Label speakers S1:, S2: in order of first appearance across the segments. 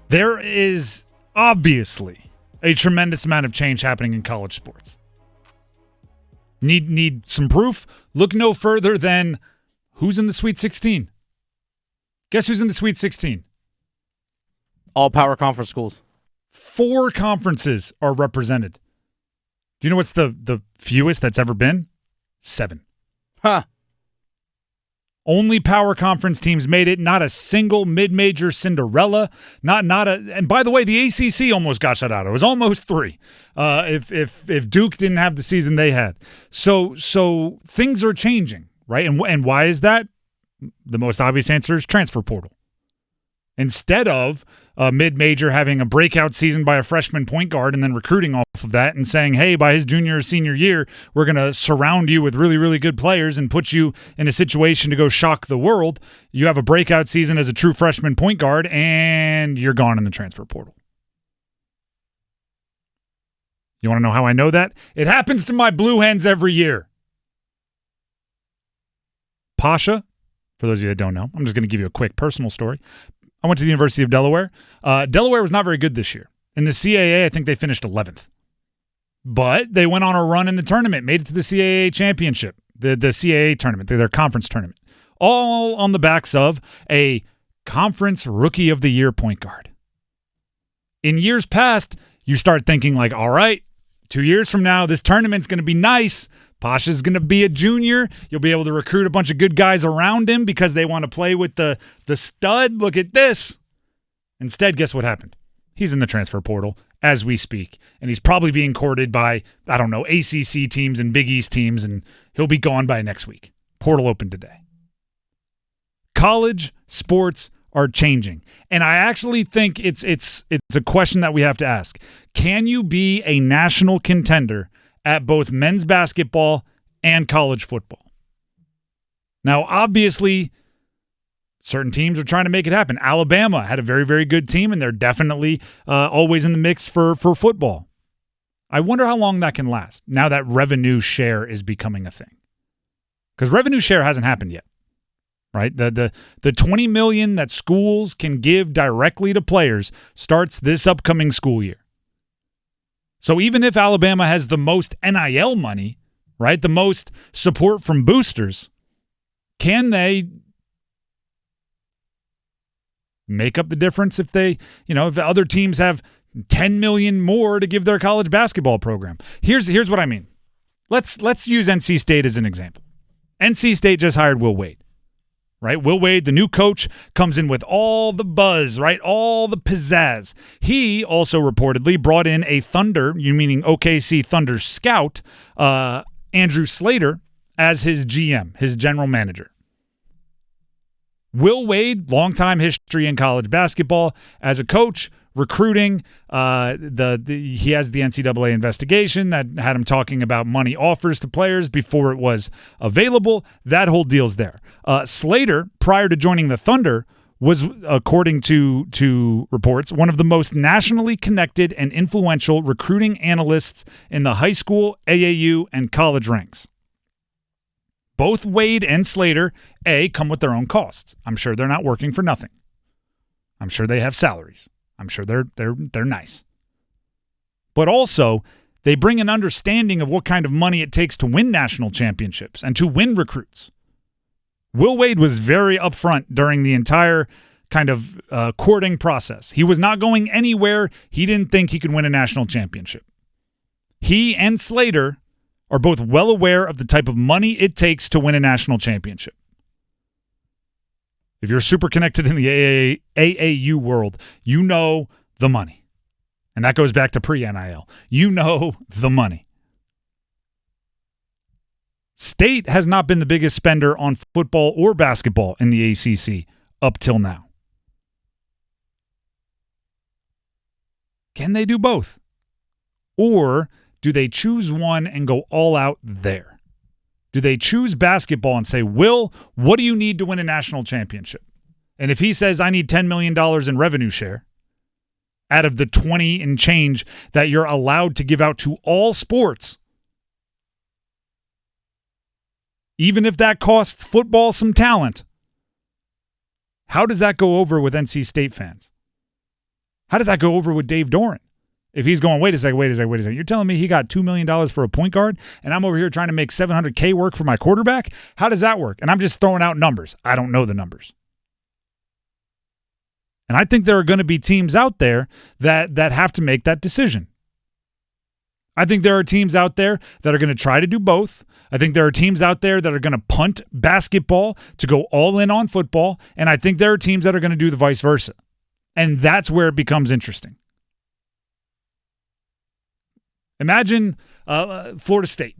S1: There is obviously a tremendous amount of change happening in college sports. Need some proof? Look no further than who's in the Sweet 16. Guess who's in the Sweet 16?
S2: All power conference schools.
S1: 4 conferences are represented. Do you know what's the fewest that's ever been? 7.
S2: Huh.
S1: Only power conference teams made it. Not a single mid-major Cinderella. And by the way, the ACC almost got shut out. It was almost 3. If Duke didn't have the season they had. So things are changing, right? And why is that? The most obvious answer is transfer portal. Instead of a mid-major having a breakout season by a freshman point guard and then recruiting off of that and saying, hey, by his junior or senior year, we're going to surround you with really, really good players and put you in a situation to go shock the world. You have a breakout season as a true freshman point guard and you're gone in the transfer portal. You want to know how I know that? It happens to my Blue Hens every year. Pasha, for those of you that don't know, I'm just going to give you a quick personal story. I went to the University of Delaware. Delaware was not very good this year. In the CAA, I think they finished 11th. But they went on a run in the tournament, made it to the CAA championship, the CAA tournament, their conference tournament, all on the backs of a conference rookie of the year point guard. In years past, you start thinking like, all right, 2 years from now, this tournament's going to be nice. Pasha's going to be a junior. You'll be able to recruit a bunch of good guys around him because they want to play with the stud. Look at this. Instead, guess what happened? He's in the transfer portal as we speak, and he's probably being courted by, I don't know, ACC teams and Big East teams, and he'll be gone by next week. Portal open today. College sports are changing, and I actually think it's a question that we have to ask. Can you be a national contender at both men's basketball and college football? Now, obviously, certain teams are trying to make it happen. Alabama had a very, very good team, and they're definitely always in the mix for football. I wonder how long that can last now that revenue share is becoming a thing. Because revenue share hasn't happened yet, right? The $20 million that schools can give directly to players starts this upcoming school year. So even if Alabama has the most NIL money, right, the most support from boosters, can they make up the difference if if other teams have $10 million more to give their college basketball program? Here's what I mean. Let's use NC State as an example. NC State just hired Will Wade. Right? Will Wade, the new coach, comes in with all the buzz, right? All the pizzazz. He also reportedly brought in a Thunder, meaning OKC Thunder scout, Andrew Slater, as his GM, his general manager. Will Wade, longtime history in college basketball as a coach, recruiting. He has the NCAA investigation that had him talking about money offers to players before it was available. That whole deal's there. Slater, prior to joining the Thunder, was, according to reports, one of the most nationally connected and influential recruiting analysts in the high school, AAU, and college ranks. Both Wade and Slater, come with their own costs. I'm sure they're not working for nothing. I'm sure they have salaries. I'm sure they're nice. But also, they bring an understanding of what kind of money it takes to win national championships and to win recruits. Will Wade was very upfront during the entire kind of courting process. He was not going anywhere. He didn't think he could win a national championship. He and Slater are both well aware of the type of money it takes to win a national championship. If you're super connected in the AAU world, you know the money. And that goes back to pre-NIL. You know the money. State has not been the biggest spender on football or basketball in the ACC up till now. Can they do both? Or do they choose one and go all out there? Do they choose basketball and say, Will, what do you need to win a national championship? And if he says, I need $10 million in revenue share out of the 20 and change that you're allowed to give out to all sports, even if that costs football some talent, how does that go over with NC State fans? How does that go over with Dave Doran? If he's going, wait a second. You're telling me he got $2 million for a point guard, and I'm over here trying to make $700K work for my quarterback? How does that work? And I'm just throwing out numbers. I don't know the numbers. And I think there are going to be teams out there that have to make that decision. I think there are teams out there that are going to try to do both. I think there are teams out there that are going to punt basketball to go all in on football. And I think there are teams that are going to do the vice versa. And that's where it becomes interesting. Imagine Florida State.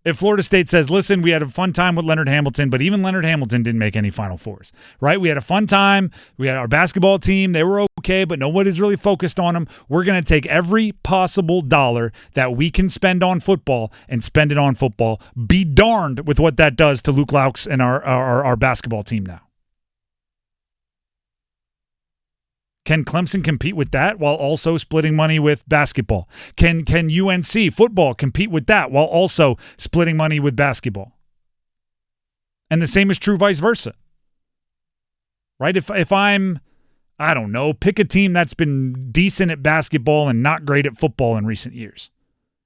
S1: If Florida State says, listen, we had a fun time with Leonard Hamilton, but even Leonard Hamilton didn't make any Final Fours, right? We had a fun time. We had our basketball team. They were okay, but nobody's really focused on them. We're going to take every possible dollar that we can spend on football and spend it on football. Be darned with what that does to Luke Laux and our basketball team now. Can Clemson compete with that while also splitting money with basketball? Can UNC football compete with that while also splitting money with basketball? And the same is true vice versa. Right? If I'm, I don't know, pick a team that's been decent at basketball and not great at football in recent years.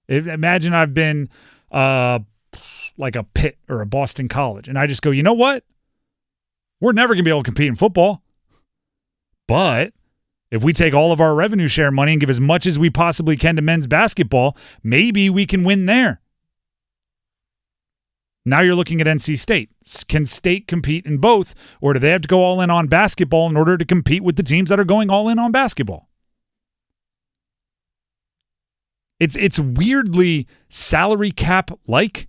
S1: Imagine I've been like a Pitt or a Boston College, and I just go, you know what? We're never going to be able to compete in football. But if we take all of our revenue share money and give as much as we possibly can to men's basketball, maybe we can win there. Now you're looking at NC State. Can State compete in both, or do they have to go all in on basketball in order to compete with the teams that are going all in on basketball? It's weirdly salary cap-like,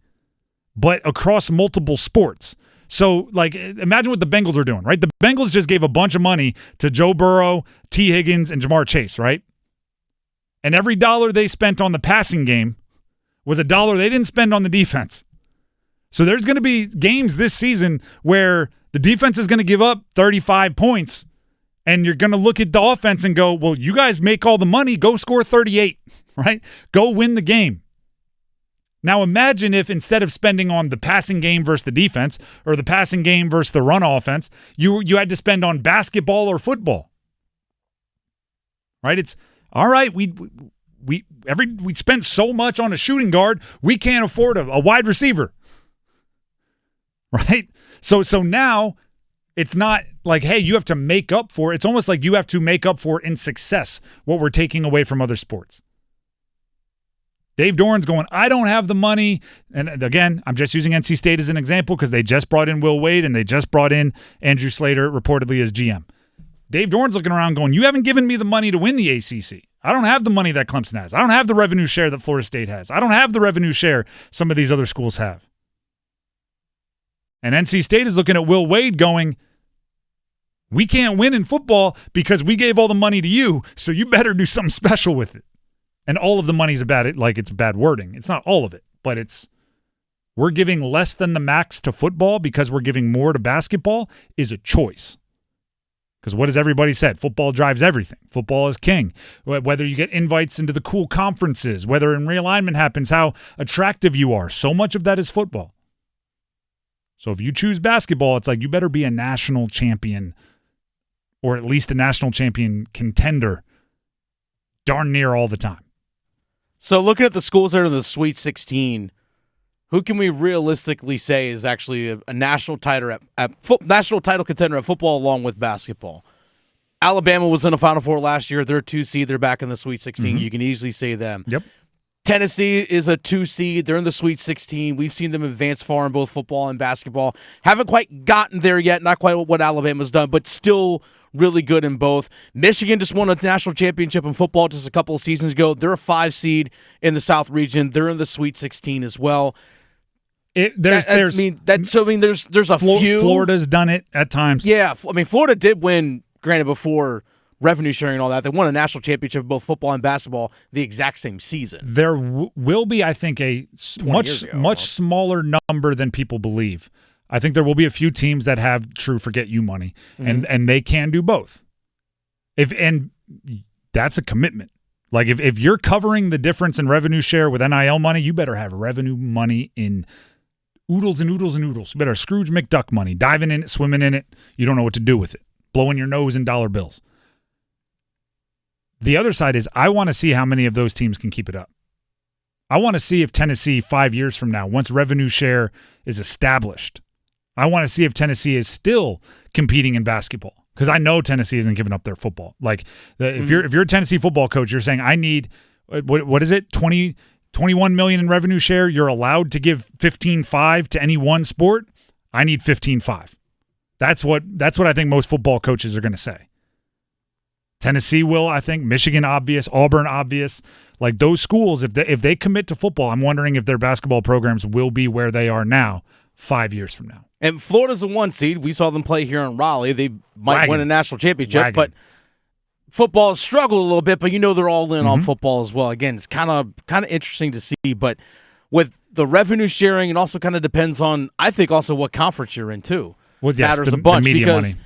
S1: but across multiple sports. So, like, imagine what the Bengals are doing, right? The Bengals just gave a bunch of money to Joe Burrow, T. Higgins, and Jamar Chase, right? And every dollar they spent on the passing game was a dollar they didn't spend on the defense. So there's going to be games this season where the defense is going to give up 35 points, and you're going to look at the offense and go, well, you guys make all the money, go score 38, right? Go win the game. Now imagine if instead of spending on the passing game versus the defense or the passing game versus the run offense, you had to spend on basketball or football. Right? It's all right. We spent so much on a shooting guard, we can't afford a wide receiver. Right? So now it's not like, hey, you have to make up for it. It's almost like you have to make up for in success what we're taking away from other sports. Dave Doran's going, I don't have the money. And again, I'm just using NC State as an example because they just brought in Will Wade and they just brought in Andrew Slater reportedly as GM. Dave Doran's looking around going, you haven't given me the money to win the ACC. I don't have the money that Clemson has. I don't have the revenue share that Florida State has. I don't have the revenue share some of these other schools have. And NC State is looking at Will Wade going, we can't win in football because we gave all the money to you, so you better do something special with it. And all of the money's about it, like it's bad wording. It's not all of it, but we're giving less than the max to football because we're giving more to basketball is a choice. Because what has everybody said? Football drives everything. Football is king. Whether you get invites into the cool conferences, whether in realignment happens, how attractive you are. So much of that is football. So if you choose basketball, it's like you better be a national champion or at least a national champion contender darn near all the time.
S2: So looking at the schools that are in the Sweet 16, who can we realistically say is actually a national title national title contender at football along with basketball? Alabama was in the Final Four last year. They're a 2 seed. They're back in the Sweet 16. Mm-hmm. You can easily say them.
S1: Yep.
S2: Tennessee is a 2 seed. They're in the Sweet 16. We've seen them advance far in both football and basketball. Haven't quite gotten there yet. Not quite what Alabama's done, but still really good in both. Michigan just won a national championship in football just a couple of seasons ago. They're a 5 seed in the South region. They're in the Sweet 16 as well. There's a few.
S1: Florida's done it at times.
S2: Yeah, I mean, Florida did win, granted, before revenue sharing and all that. They won a national championship in both football and basketball the exact same season.
S1: There will be, I think, a much smaller number than people believe. I think there will be a few teams that have true forget you money, and they can do both. And that's a commitment. Like if you're covering the difference in revenue share with NIL money, you better have revenue money in oodles and oodles and oodles. You better Scrooge McDuck money, diving in it, swimming in it. You don't know what to do with it, blowing your nose in dollar bills. The other side is I want to see how many of those teams can keep it up. I want to see if Tennessee 5 years from now, once revenue share is established, I want to see if Tennessee is still competing in basketball, because I know Tennessee isn't giving up their football. Like if you're a Tennessee football coach, you're saying I need what is it, 21 million in revenue share. You're allowed to give 15.5 to any one sport. I need 15.5. That's what I think most football coaches are going to say. Tennessee will, I think. Michigan, obvious. Auburn, obvious. Like those schools, if they commit to football, I'm wondering if their basketball programs will be where they are now 5 years from now.
S2: And Florida's a 1 seed. We saw them play here in Raleigh. They might win a national championship, but football has struggled a little bit, but they're all in on football as well. Again, it's kind of interesting to see, but with the revenue sharing, it also kind of depends on, I think, also what conference you're in too.
S1: Well, yes,
S2: matters a bunch because
S1: money.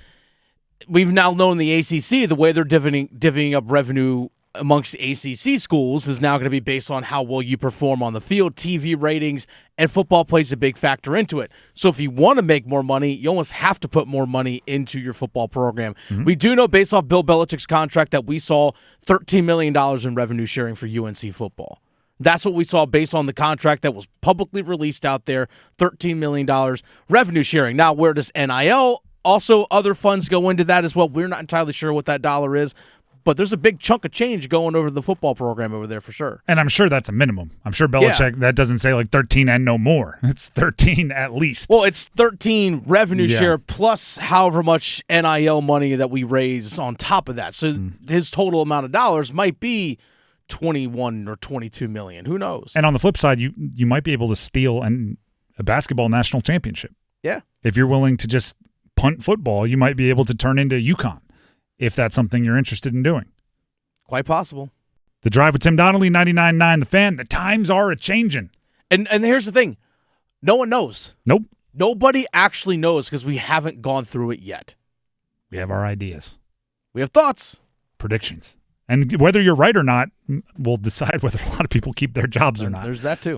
S2: We've now known the ACC, the way they're divvying up revenue amongst ACC schools is now going to be based on how well you perform on the field, TV ratings, and football plays a big factor into it. So if you want to make more money, you almost have to put more money into your football program. Mm-hmm. We do know, based off Bill Belichick's contract, that we saw $13 million in revenue sharing for UNC football. That's what we saw based on the contract that was publicly released out there, $13 million revenue sharing. Now, where does NIL, also other funds go into that as well? We're not entirely sure what that dollar is, but there's a big chunk of change going over the football program over there for sure.
S1: And I'm sure that's a minimum. I'm sure Belichick, that doesn't say like 13 and no more. It's 13 at least.
S2: Well, it's 13 revenue share plus however much NIL money that we raise on top of that. So his total amount of dollars might be 21 or 22 million. Who knows?
S1: And on the flip side, you might be able to steal a basketball national championship.
S2: Yeah.
S1: If you're willing to just punt football, you might be able to turn into UConn, if that's something you're interested in doing.
S2: Quite possible.
S1: The Drive with Tim Donnelly, 99.9 The Fan. The times are a-changing.
S2: And here's the thing. No one knows.
S1: Nope.
S2: Nobody actually knows because we haven't gone through it yet.
S1: We have our ideas.
S2: We have thoughts.
S1: Predictions. And whether you're right or not will decide whether a lot of people keep their jobs or not.
S2: There's that too.